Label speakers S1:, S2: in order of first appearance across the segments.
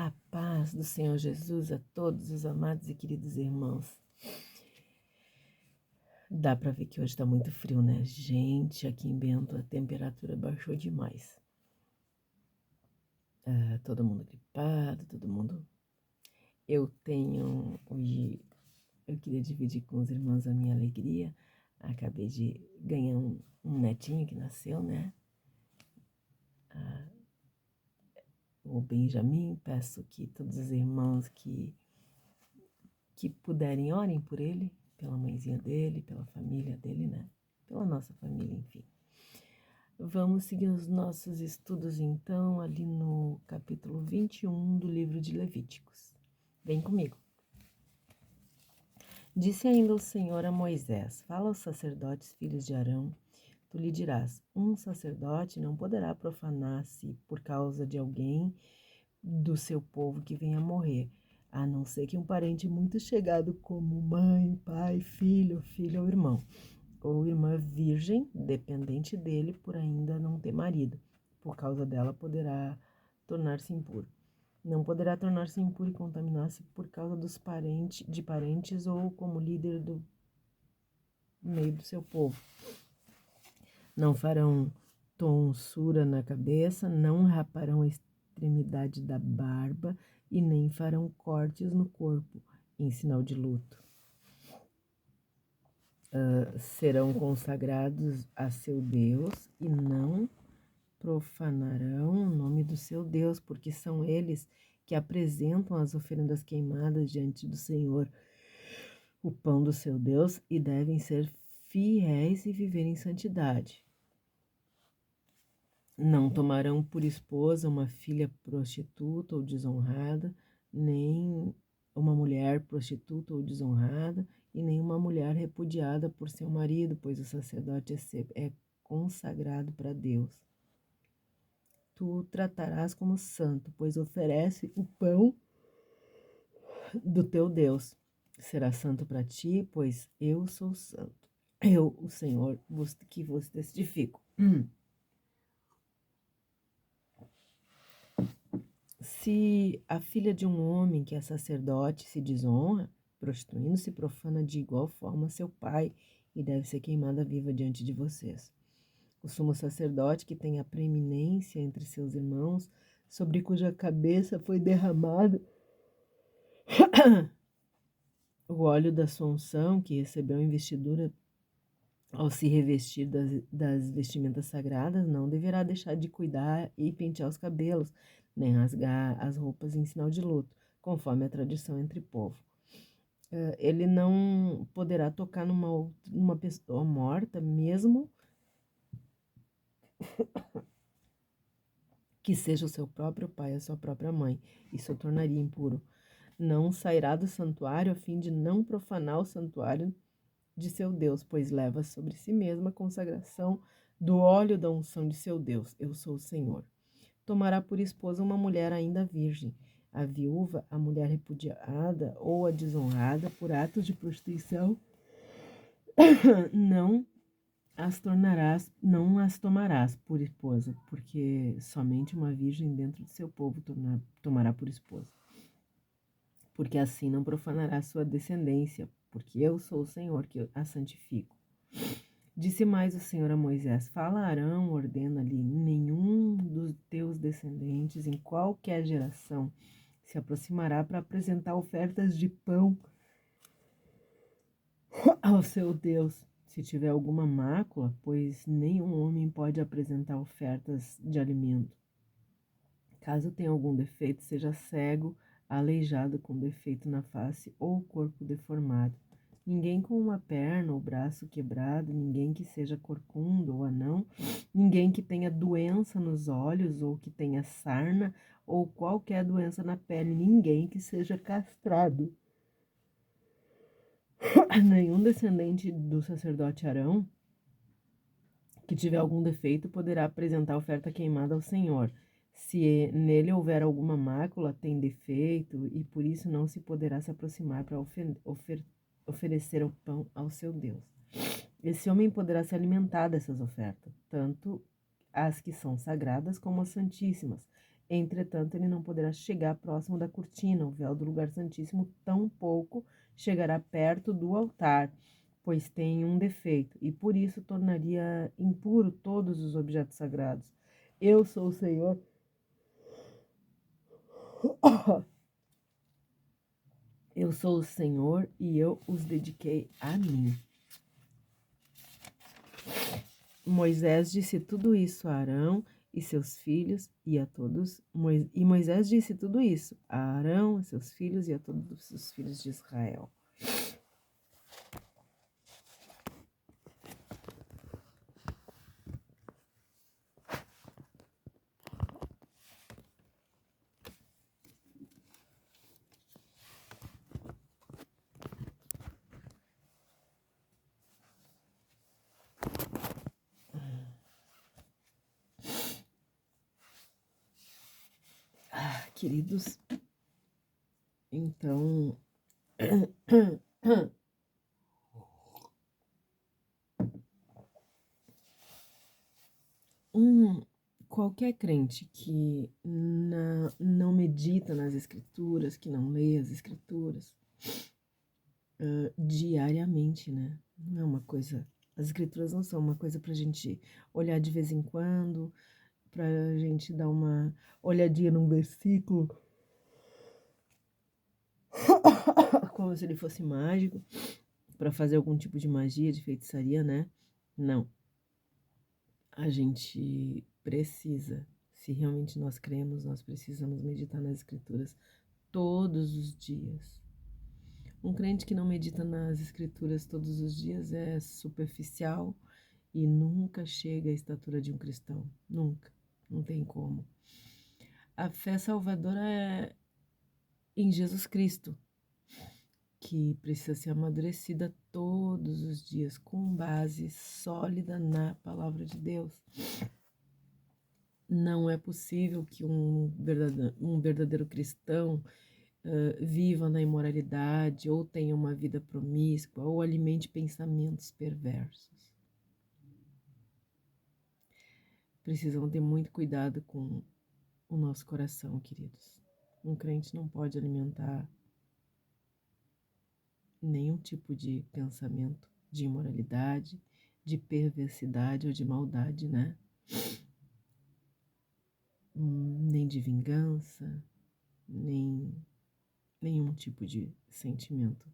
S1: A paz do Senhor Jesus a todos os amados e queridos irmãos. Dá pra ver que hoje tá muito frio, né? Gente, aqui em Bento a temperatura baixou demais. Todo mundo gripado, todo mundo... Eu queria dividir com os irmãos a minha alegria. Acabei de ganhar um netinho que nasceu, né? O Benjamin. Peço que todos os irmãos que puderem, orem por ele, pela mãezinha dele, pela família dele, né? Pela nossa família, enfim. Vamos seguir os nossos estudos, então, ali no capítulo 21 do livro de Levíticos. Vem comigo. Disse ainda o Senhor a Moisés: fala aos sacerdotes, filhos de Arão, tu lhe dirás: um sacerdote não poderá profanar-se por causa de alguém do seu povo que venha a morrer, a não ser que um parente muito chegado como mãe, pai, filho ou irmão, ou irmã virgem, dependente dele por ainda não ter marido. Por causa dela poderá tornar-se impuro. Não poderá tornar-se impuro e contaminar-se por causa de parentes ou como líder do meio do seu povo. Não farão tonsura na cabeça, não raparão a extremidade da barba e nem farão cortes no corpo, em sinal de luto. Serão consagrados a seu Deus e não profanarão o nome do seu Deus, porque são eles que apresentam as oferendas queimadas diante do Senhor, o pão do seu Deus, e devem ser fiéis e viver em santidade. Não tomarão por esposa uma filha prostituta ou desonrada, nem uma mulher prostituta ou desonrada, e nem uma mulher repudiada por seu marido, pois o sacerdote é consagrado para Deus. Tu o tratarás como santo, pois oferece o pão do teu Deus. Será santo para ti, pois eu sou santo. Eu, o Senhor, que vos testifico. Se a filha de um homem que é sacerdote se desonra, prostituindo-se, profana de igual forma seu pai e deve ser queimada viva diante de vocês. O sumo sacerdote que tem a preeminência entre seus irmãos, sobre cuja cabeça foi derramado o óleo da sua unção, que recebeu a investidura ao se revestir das vestimentas sagradas, não deverá deixar de cuidar e pentear os cabelos, nem rasgar as roupas em sinal de luto, conforme a tradição entre o povo. Ele não poderá tocar numa pessoa morta, mesmo que seja o seu próprio pai, a sua própria mãe. Isso o tornaria impuro. Não sairá do santuário a fim de não profanar o santuário de seu Deus, pois leva sobre si mesma a consagração do óleo da unção de seu Deus. Eu sou o Senhor. Tomará por esposa uma mulher ainda virgem, a viúva, a mulher repudiada ou a desonrada por atos de prostituição, não as tomarás por esposa, porque somente uma virgem dentro de seu povo tomará por esposa. Porque assim não profanará sua descendência, porque eu sou o Senhor que a santifico. Disse mais o Senhor a Moisés: fala a Arão, ordena-lhe: nenhum dos teus descendentes, em qualquer geração, se aproximará para apresentar ofertas de pão ao seu Deus. Se tiver alguma mácula, pois nenhum homem pode apresentar ofertas de alimento. Caso tenha algum defeito, seja cego, aleijado com defeito na face ou corpo deformado. Ninguém com uma perna ou braço quebrado, ninguém que seja corcundo ou anão, ninguém que tenha doença nos olhos ou que tenha sarna ou qualquer doença na pele, ninguém que seja castrado. Nenhum descendente do sacerdote Arão que tiver algum defeito poderá apresentar oferta queimada ao Senhor. Se nele houver alguma mácula, tem defeito, e por isso não se poderá se aproximar para oferecer o pão ao seu Deus. Esse homem poderá se alimentar dessas ofertas, tanto as que são sagradas como as santíssimas. Entretanto, ele não poderá chegar próximo da cortina, o véu do lugar santíssimo, tampouco chegará perto do altar, pois tem um defeito, e por isso tornaria impuro todos os objetos sagrados. Eu sou o Senhor. Eu sou o Senhor e eu os dediquei a mim. Moisés disse tudo isso a Arão e seus filhos e a todos. E Moisés disse tudo isso a Arão, a seus filhos e a todos os filhos de Israel. Queridos, então, qualquer crente que não medita nas escrituras, que não lê as escrituras diariamente, né? Não é uma coisa. As escrituras não são uma coisa pra gente olhar de vez em quando, pra gente dar uma olhadinha num versículo como se ele fosse mágico, para fazer algum tipo de magia, de feitiçaria, né? Não. A gente precisa, se realmente nós cremos, nós precisamos meditar nas escrituras todos os dias. Um crente que não medita nas escrituras todos os dias é superficial e nunca chega à estatura de um cristão. Nunca. Não tem como. A fé salvadora é em Jesus Cristo, que precisa ser amadurecida todos os dias com base sólida na palavra de Deus. Não é possível que um verdadeiro cristão viva na imoralidade, ou tenha uma vida promíscua, ou alimente pensamentos perversos. Precisamos ter muito cuidado com o nosso coração, queridos. Um crente não pode alimentar nenhum tipo de pensamento de imoralidade, de perversidade ou de maldade, né? Nem de vingança, nem nenhum tipo de sentimento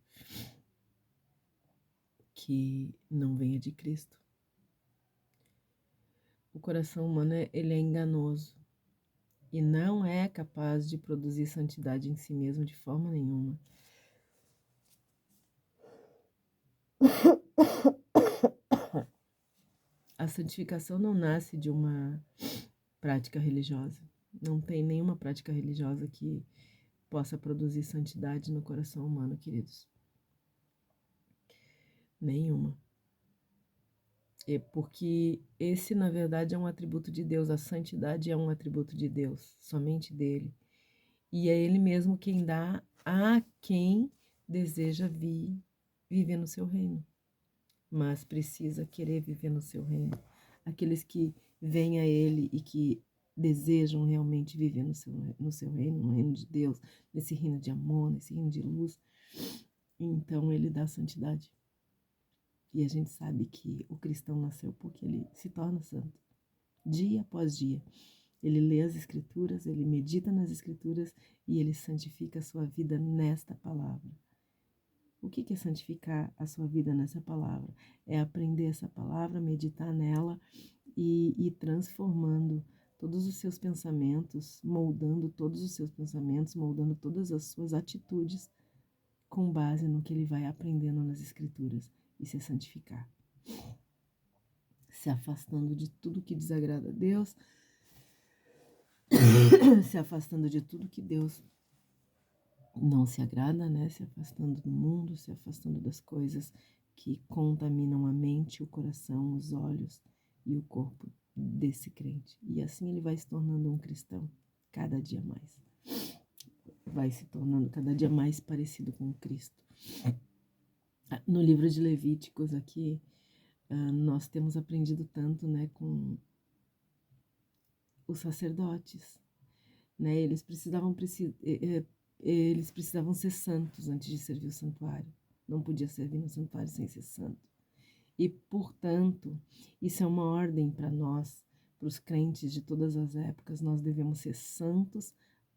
S1: que não venha de Cristo. O coração humano ele é enganoso e não é capaz de produzir santidade em si mesmo de forma nenhuma. A santificação não nasce de uma prática religiosa. Não tem nenhuma prática religiosa que possa produzir santidade no coração humano, queridos. Nenhuma. É porque esse, na verdade, é um atributo de Deus. A santidade é um atributo de Deus, somente dele. E é ele mesmo quem dá a quem deseja viver no seu reino. Mas precisa querer viver no seu reino. Aqueles que vêm a ele e que desejam realmente viver no seu reino, no reino de Deus, nesse reino de amor, nesse reino de luz, então ele dá santidade. E a gente sabe que o cristão nasceu porque ele se torna santo, dia após dia. Ele lê as escrituras, ele medita nas escrituras e ele santifica a sua vida nesta palavra. O que é santificar a sua vida nessa palavra? É aprender essa palavra, meditar nela e ir transformando todos os seus pensamentos, moldando todos os seus pensamentos, moldando todas as suas atitudes com base no que ele vai aprendendo nas escrituras e se santificar. Se afastando de tudo que desagrada a Deus, se afastando de tudo que Deus não se agrada, né? Se afastando do mundo, se afastando das coisas que contaminam a mente, o coração, os olhos e o corpo desse crente. E assim ele vai se tornando um cristão cada dia mais. Vai se tornando cada dia mais parecido com Cristo. No livro de Levíticos aqui, nós temos aprendido tanto, né, com os sacerdotes. né? Eles precisavam ser santos antes de servir o santuário. Não podia servir no santuário sem ser santo. E, portanto, isso é uma ordem para nós, para os crentes de todas as épocas. Nós devemos ser santos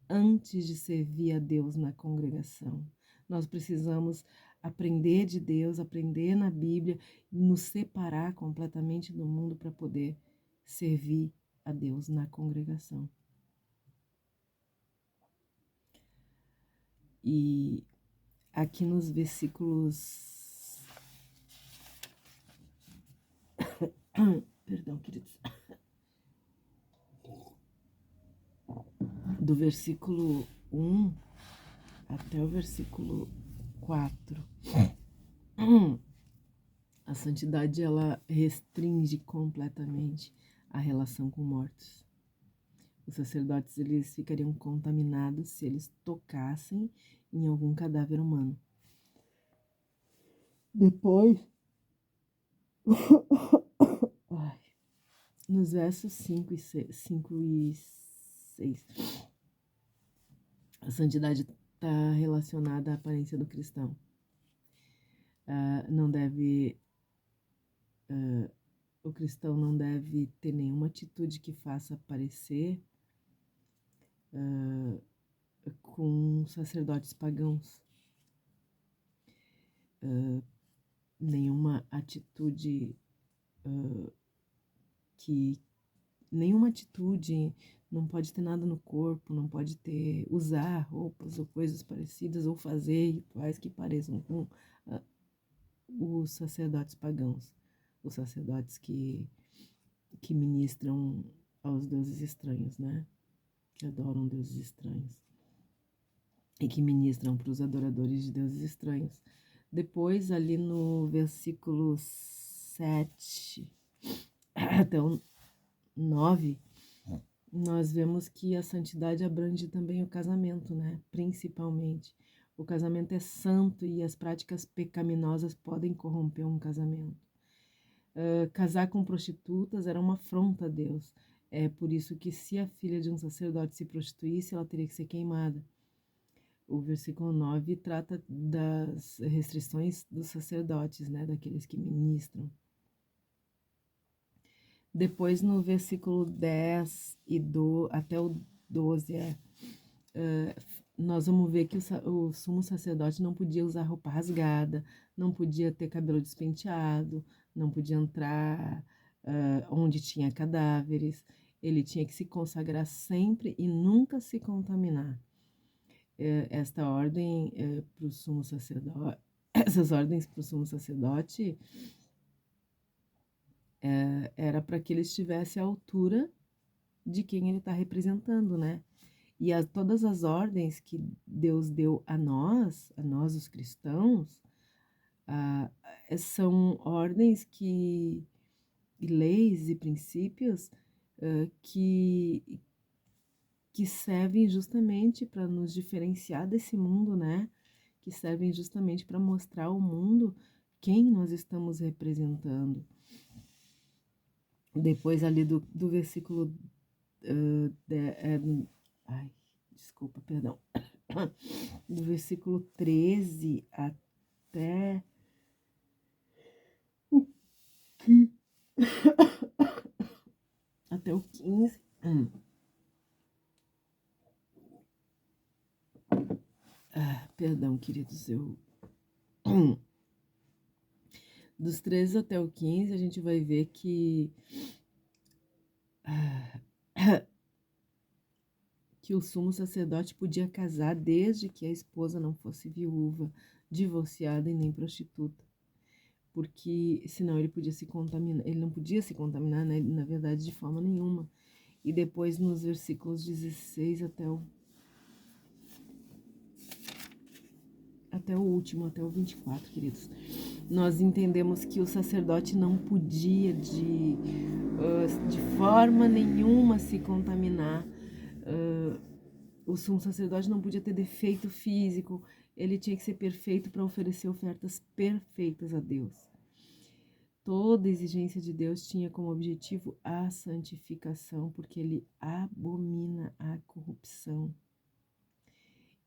S1: antes de servir a Deus na congregação. Nós precisamos aprender de Deus, aprender na Bíblia, nos separar completamente do mundo para poder servir a Deus na congregação. E aqui nos versículos... Perdão, queridos. Do versículo 1 até o versículo 4. A santidade, ela restringe completamente a relação com mortos. Os sacerdotes, eles ficariam contaminados se eles tocassem em algum cadáver humano. Depois, nos versos 5 e 6, a santidade está relacionada à aparência do cristão. O cristão não deve ter nenhuma atitude que faça parecer com sacerdotes pagãos. Nenhuma atitude nenhuma atitude, não pode ter nada no corpo, não pode usar roupas ou coisas parecidas ou fazer rituais que pareçam com os sacerdotes pagãos, os sacerdotes que ministram aos deuses estranhos, né? Que adoram deuses estranhos e que ministram para os adoradores de deuses estranhos. Depois, ali no versículo 7 até o 9, nós vemos que a santidade abrange também o casamento, né? Principalmente. O casamento é santo e as práticas pecaminosas podem corromper um casamento. Casar com prostitutas era uma afronta a Deus. É por isso que se a filha de um sacerdote se prostituísse, ela teria que ser queimada. O versículo 9 trata das restrições dos sacerdotes, né? Daqueles que ministram. Depois, no versículo 10 até o 12, nós vamos ver que o sumo sacerdote não podia usar roupa rasgada, não podia ter cabelo despenteado, não podia entrar onde tinha cadáveres. Ele tinha que se consagrar sempre e nunca se contaminar. Esta ordem para o sumo sacerdote, essas ordens para o sumo sacerdote era para que ele estivesse à altura de quem ele está representando, né? E todas as ordens que Deus deu a nós os cristãos, são ordens leis e princípios que servem justamente para nos diferenciar desse mundo, né? Que servem justamente para mostrar ao mundo quem nós estamos representando. Depois ali do versículo do versículo 13 até o 15. Perdão, queridos, dos 13 até o 15, a gente vai ver que o sumo sacerdote podia casar desde que a esposa não fosse viúva, divorciada e nem prostituta, porque senão ele podia se contaminar, ele não podia se contaminar, né, na verdade, de forma nenhuma. E depois nos versículos 16 até o último, até o 24, queridos, nós entendemos que o sacerdote não podia de forma nenhuma se contaminar. O sumo sacerdote não podia ter defeito físico, ele tinha que ser perfeito para oferecer ofertas perfeitas a Deus. Toda exigência de Deus tinha como objetivo a santificação, porque ele abomina a corrupção.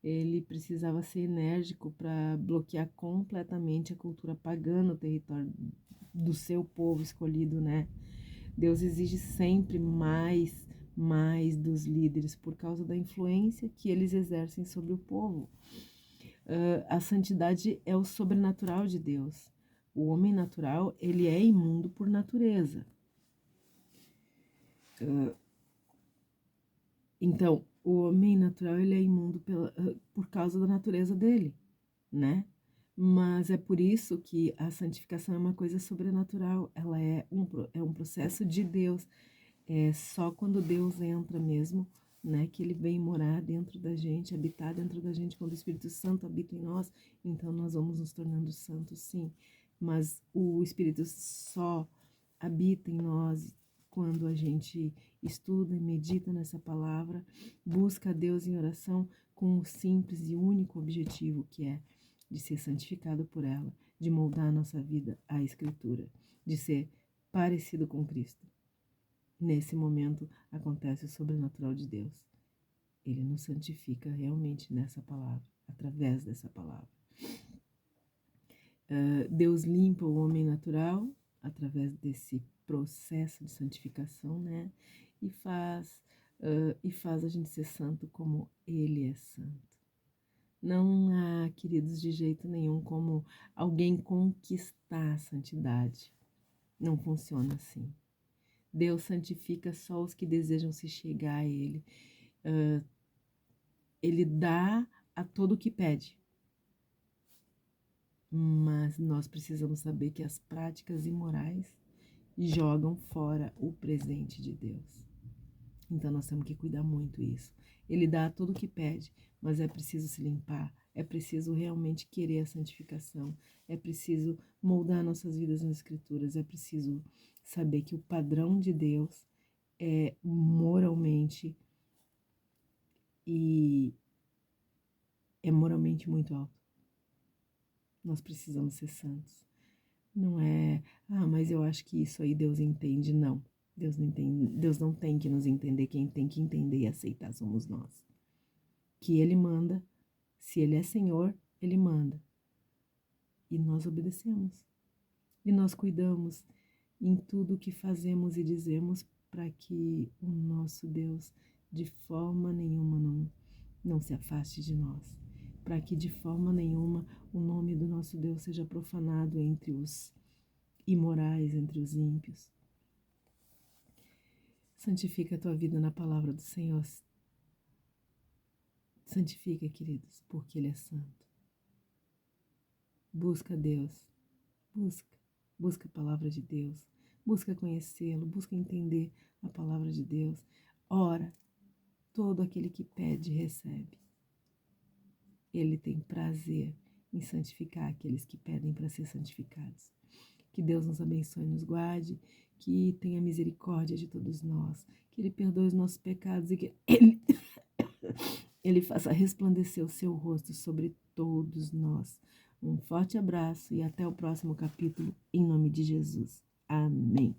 S1: Ele precisava ser enérgico para bloquear completamente a cultura pagã no território do seu povo escolhido, né? Deus exige sempre mais dos líderes por causa da influência que eles exercem sobre o povo. A santidade é o sobrenatural de Deus. O homem natural, ele é imundo por natureza. Então, o homem natural, ele é imundo por causa da natureza dele, né? Mas é por isso que a santificação é uma coisa sobrenatural. Ela é um processo de Deus. É só quando Deus entra mesmo, né, que ele vem morar dentro da gente, habitar dentro da gente, quando o Espírito Santo habita em nós, então nós vamos nos tornando santos, sim. Mas o Espírito só habita em nós quando a gente estuda e medita nessa palavra, busca a Deus em oração com o simples e único objetivo que é de ser santificado por ela, de moldar a nossa vida à Escritura, de ser parecido com Cristo. Nesse momento acontece o sobrenatural de Deus. Ele nos santifica realmente nessa palavra, através dessa palavra. Deus limpa o homem natural através desse processo de santificação, né? E faz a gente ser santo como Ele é santo. Não há, queridos, de jeito nenhum como alguém conquistar a santidade. Não funciona assim. Deus santifica só os que desejam se chegar a Ele. Ele dá a todo o que pede. Mas nós precisamos saber que as práticas imorais jogam fora o presente de Deus. Então nós temos que cuidar muito disso. Ele dá tudo o que pede, mas é preciso se limpar, é preciso realmente querer a santificação, é preciso moldar nossas vidas nas Escrituras, é preciso saber que o padrão de Deus é moralmente muito alto. Nós precisamos ser santos. Não é, mas eu acho que isso aí Deus entende. Não, Deus não entende, Deus não tem que nos entender, quem tem que entender e aceitar somos nós. Que Ele manda, se Ele é Senhor, Ele manda. E nós obedecemos. E nós cuidamos em tudo que fazemos e dizemos para que o nosso Deus de forma nenhuma não se afaste de nós. Para que de forma nenhuma o nome do nosso Deus seja profanado entre os imorais, entre os ímpios. Santifica a tua vida na palavra do Senhor. Santifica, queridos, porque Ele é santo. Busca Deus, busca a palavra de Deus, busca conhecê-lo, busca entender a palavra de Deus. Ora, todo aquele que pede, recebe. Ele tem prazer em santificar aqueles que pedem para ser santificados. Que Deus nos abençoe e nos guarde, que tenha misericórdia de todos nós, que Ele perdoe os nossos pecados e que Ele faça resplandecer o seu rosto sobre todos nós. Um forte abraço e até o próximo capítulo, em nome de Jesus. Amém.